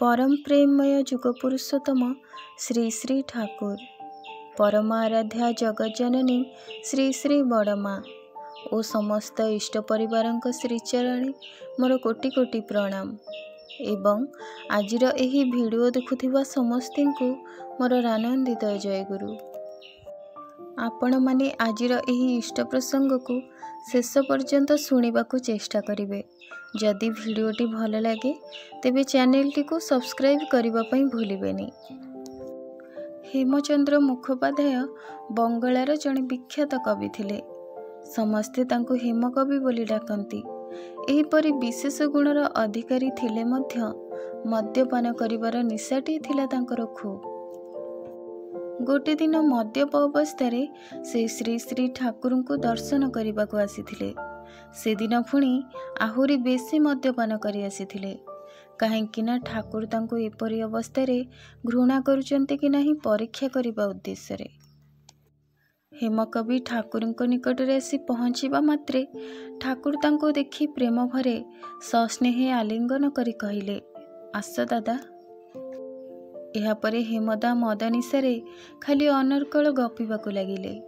परम प्रेममय जुगपुरुषोत्तम श्री श्री ठाकुर परम आराध्या जगज्जननी श्री श्री बड़मा और समस्त इष्ट परिवार श्रीचरणी मोर कोटि कोटि प्रणाम एवं आजिर एही वीडियो देखुथिबा समस्ती को मोर आनंदित जयगुरु। आपण माने आजिर एही इष्ट प्रसंग को शेष पर्यंत सुनिबा को चेष्टा करिवे। जदि वीडियोटी भल लगे तेबे चैनलटी को सब्सक्राइब करिबा पई भूलिबेनी। हेमचंद्र मुखोपाध्याय बंगालार जड़े विख्यात कवि थिले। समस्ते तांको हेमकवि बोली डाकंती। एहीपरि विशेष गुणर अधिकारी थिले मध्य मद्यपान करिवार निशाटी थिला तांकर खूब। गोटे दिन मद्यप अवस्था से श्री श्री ठाकुर को दर्शन करने को आसीथिले। से दिन पुणी आहुरी बेसी मद्यपान करी आसीथिले। काहेकि ना ठाकुर तांको एपरी अवस्था घृणा करुचंती कि नहीं परीक्षा करने उद्देश्य रे। हेमकवि ठाकुर निकट में आसी पहुँचवा मात्रे ठाकुर तांको देखी प्रेम भरे सस्नेहे आलिंगन करी कहिले, आस दादा। यापरे हेमदा मद निशारे खाली अनर्कल गपिबाकु लागिले,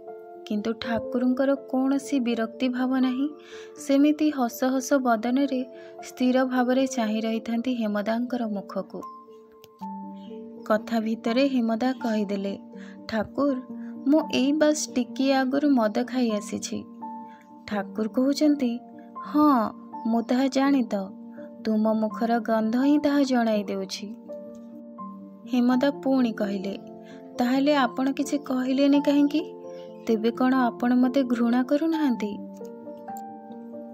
किंतु ठाकुरंकर कौनसी विरक्ति भाव नहीं। सेमिति हस हस बदन रे स्थिर भावरे चाहि रही थांती हेमदांकर मुख को। कथा भितरे हेमदा कहीदेले, ठाकुर मु एई बास टिकी आगुरु मद खाई आसीछि। ठाकुर कहउचंती, हाँ मु ताहा जानी तो, तुम मुखर गंध ही ताहा जणाई देउछि। हेमदा पुणी कहिले, ताहले आपण किछि कहिलेनी काहेकि? तेबे कण आपण मते घृणा करू नाहंती?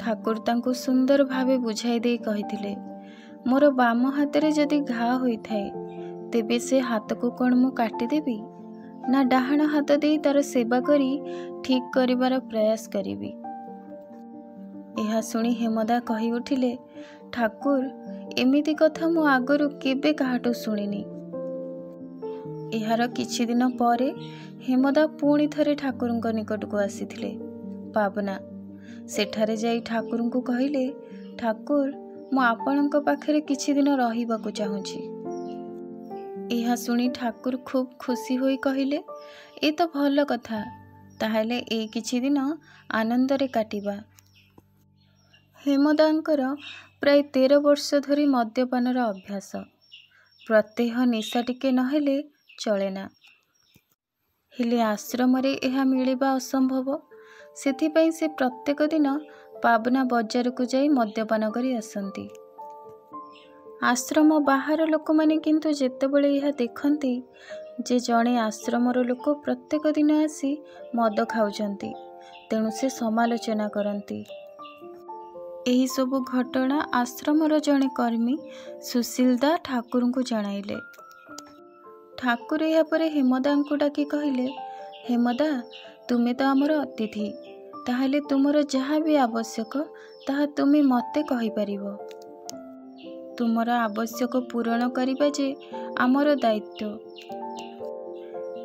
ठाकुर तांको सुंदर भावे बुझाई दे कहिथिले, मोर बाम हातरे जदि घा होइथाए तेबे से हाथ को कण मु काटी देबी ना डाहाण हाथ दे तार सेवा करी ठीक करिवार प्रयास करिबी। एहा सुनी हेमदा कहि उठिले, ठाकुर एमिति कथा मु आगरु केबे काहाटो सुनिनी। एहार किछि दिन परे हेमदा पुणी थरे ठाकुरंक निकट को आसीथिले। पावना सेठारे जाई ठाकुरंकु कहिले, ठाकुर मु आपणंक पाखरे किछि दिन रहिबाकु चाहुछि। एहा सुनी ठाकुर खूब खुशी होई कहिले, ए तो भल कथा, ताहले ए किछि दिन आनंदरे काटिबा। हेमदांकर प्राय 13 वर्ष धरी मद्यपानर अभ्यास। प्रत्यह निशा टिके नहेले चलेना। हेले आश्रम रे एहा मिलिबा असंभव। सेथिपई से प्रत्येक दिन पावना बजार को जाई मद्यपान करी आसंती। आश्रम बाहर लोक माने किंतु जेतेबेले यह देखंती जे जणे आश्रमर लोक प्रत्येक दिन आसी मद खाउचंती, तेणु से समालोचना करंती। एही सब घटना आश्रमर जणे कर्मी सुशीलदा ठाकुर को जणाइले। ठाकुर या परे हेमदा को डाकी कहिले, हेमदा तुमे तो आमर अतिथि, ताहले तुमर जहा भी आवश्यक ताहा तुमे मते कहि परिबो। तुमर आवश्यक पूरण करिबा जे आमर दायित्व।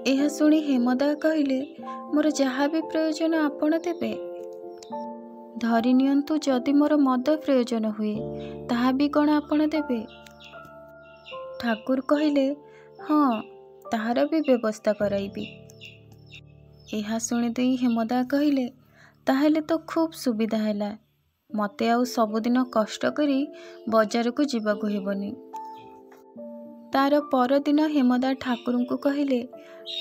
एहा सुनी हेमदा कहिले, मोर जहा भी प्रयोजन आपण देबे। धरि नियंतु जदि मोर मद प्रयोजन हुए ताहा भी कण आपण देबे? ठाकुर कहिले, हाँ ताहार भी व्यवस्था कराइबी। एहा सुनी देई हेमदा कहिले, ताहले तो खूब सुविधा हैला, मते आउ सबुदिन कष्ट करी बजार को जीवाकु हेबनी। तार परदिन हेमदा ठाकुर को कहिले,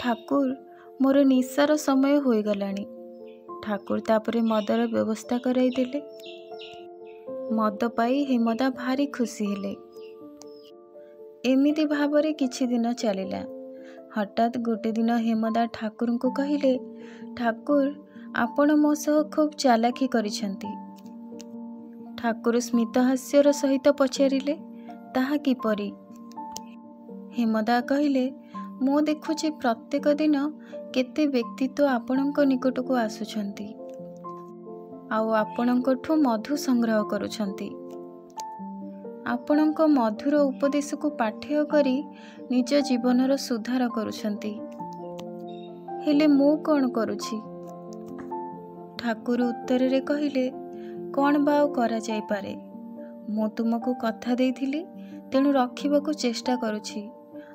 ठाकुर मोर निशार समय होई गलानी। ठाकुर तापरे मदर व्यवस्था कराई देले। मद पाई हेमदा भारी खुशी हेले। एमिति भावरे किछि दिन चलिला। हठात गोटे दिन हेमदा ठाकुर को कहिले, ठाकुर आपण मो सह खूब चालाकी करिसंती। ठाकुर स्मित हास्यर सहित पचारिले, ताहा किपरि? हेमदा कहिले, मो देखुछि प्रत्येक दिन केते व्यक्ति तो आपणंक निकट को आसुछंती आउ आपणंकठु मधु संग्रह करुछंती। आपणंक मधुर उपदेश को पाठ्य करी निज जीवनर सुधार करुछंती। हेले मो कौन करुछि? ठाकुर उत्तर रे कहिले, कौन बाउ करा जाई पारे? मु तुमको कथा देइथिली ତେଣୁ ରଖିବାକୁ ଚେଷ୍ଟା କରୁଛି।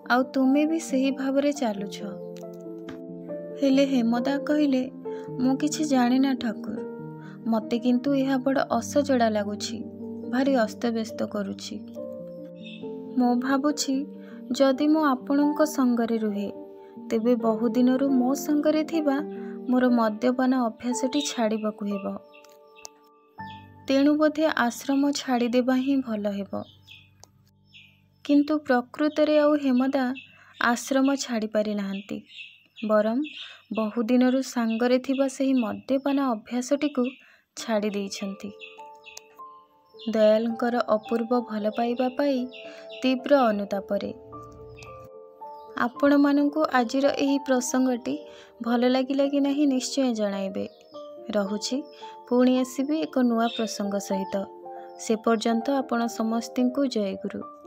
ଆଉ ତୁମେ ବି ସେହି ଭାବରେ ଚାଲୁଛ। ହେଲେ ହେମଦା କହିଲେ, ମୁଁ କିଛି ଜାଣିନା ଠାକୁର। ମୋତେ କିନ୍ତୁ ଏହା ବଡ଼ ଅସଜଡ଼ା ଲାଗୁଛି, ଭାରି ଅସ୍ତବ୍ୟସ୍ତ କରୁଛି। ମୁଁ ଭାବୁଛି ଯଦି ମୁଁ ଆପଣଙ୍କ ସଙ୍ଗରେ ରୁହେ, ତେବେ ବହୁଦିନରୁ ମୋ ସଙ୍ଗରେ ଥିବା ମୋର ମଦ୍ୟପାନ ଅଭ୍ୟାସଟି ଛାଡ଼ିବାକୁ ହେବ। ତେଣୁ ବୋଧେ ଆଶ୍ରମ ଛାଡ଼ିଦେବା ହିଁ ଭଲ ହେବ। କିନ୍ତୁ ପ୍ରକୃତରେ ଆଉ ହେମଦା ଆଶ୍ରମ ଛାଡ଼ିପାରି ନାହାନ୍ତି। ବରଂ ବହୁଦିନରୁ ସାଙ୍ଗରେ ଥିବା ସେହି ମଦ୍ୟପାନ ଅଭ୍ୟାସଟିକୁ ଛାଡ଼ି ଦେଇଛନ୍ତି। ଦୟାଲଙ୍କର ଅପୂର୍ବ ଭଲ ପାଇବା ପାଇ ତୀବ୍ର ଅନୁତାପରେ। ଆପଣମାନଙ୍କୁ ଆଜିର ଏହି ପ୍ରସଙ୍ଗଟି ଭଲ ଲାଗିଲା କି ନାହିଁ ନିଶ୍ଚୟ ଜଣାଇବେ। ରହୁଛି, ପୁଣି ଆସିବି ଏକ ନୂଆ ପ୍ରସଙ୍ଗ ସହିତ। ସେ ପର୍ଯ୍ୟନ୍ତ ଆପଣ ସମସ୍ତଙ୍କୁ ଜୟଗୁରୁ।